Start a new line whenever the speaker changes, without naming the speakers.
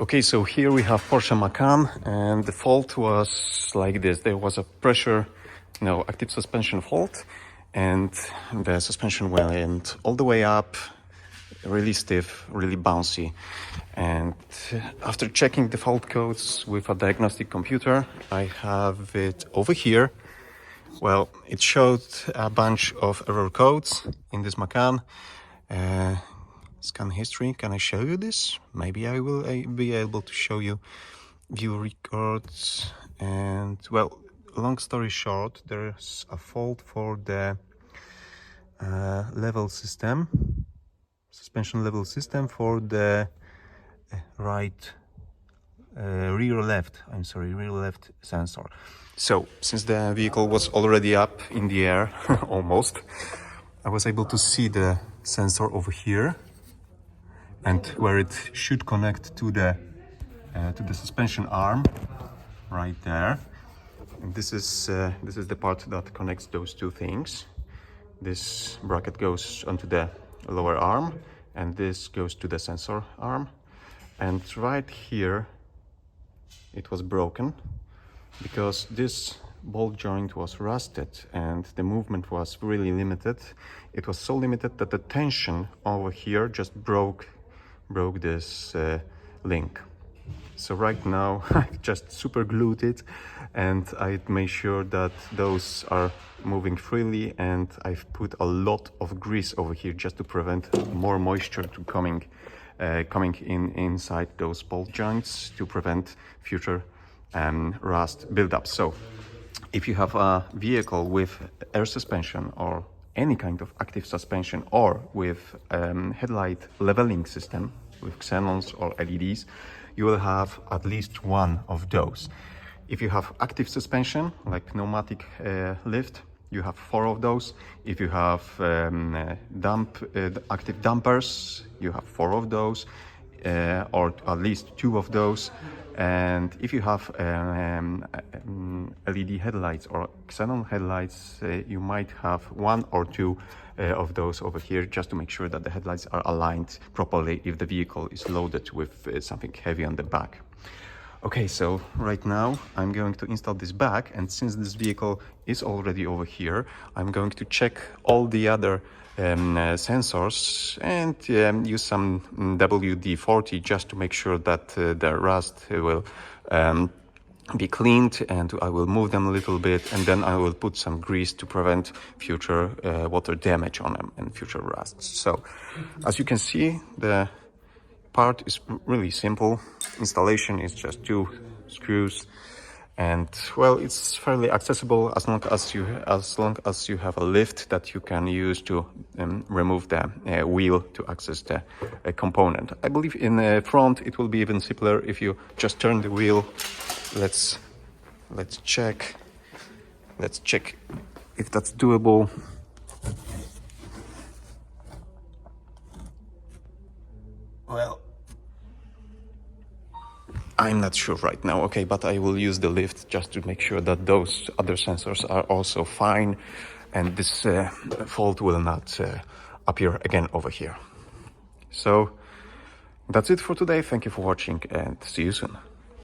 Okay, so here we have Porsche Macan, and the fault was like this. There was a pressure, active suspension fault, and the suspension went all the way up, really stiff, really bouncy. And after checking the fault codes with a diagnostic computer, I have it over here. Well, it showed a bunch of error codes in this Macan. Scan history, can I show you this? Maybe I will be able to show you view records. And well, long story short, there's a fault for the level system, suspension level system for the rear left sensor. So since the vehicle was already up in the air almost, I was able to see the sensor over here, and where it should connect to the suspension arm, right there. And this is the part that connects those two things. This bracket goes onto the lower arm, and this goes to the sensor arm. And right here, it was broken because this ball joint was rusted and the movement was really limited. It was so limited that the tension over here just broke this link. So right now I've just super glued it, and I made sure that those are moving freely, and I've put a lot of grease over here just to prevent more moisture to coming in inside those ball joints, to prevent future rust buildup. So if you have a vehicle with air suspension or any kind of active suspension, or with headlight leveling system with xenons or LEDs, you will have at least one of those. If you have active suspension, like pneumatic lift, you have 4 of those. If you have active dampers, you have 4 of those, or at least 2 of those. And if you have LED headlights or xenon headlights, you might have 1 or 2 of those over here, just to make sure that the headlights are aligned properly if the vehicle is loaded with something heavy on the back. Okay, so right now I'm going to install this back, and since this vehicle is already over here, I'm going to check all the other sensors and use some WD-40 just to make sure that the rust will be cleaned, and I will move them a little bit, and then I will put some grease to prevent future water damage on them and future rust. So as you can see, the part is really simple. Installation is just 2 screws, and well, it's fairly accessible as long as you have a lift that you can use to remove the wheel to access the component. I believe in the front it will be even simpler if you just turn the wheel. Let's check if that's doable. Well, I'm not sure right now, okay, but I will use the lift just to make sure that those other sensors are also fine, and this fault will not appear again over here. So that's it for today. Thank you for watching, and see you soon.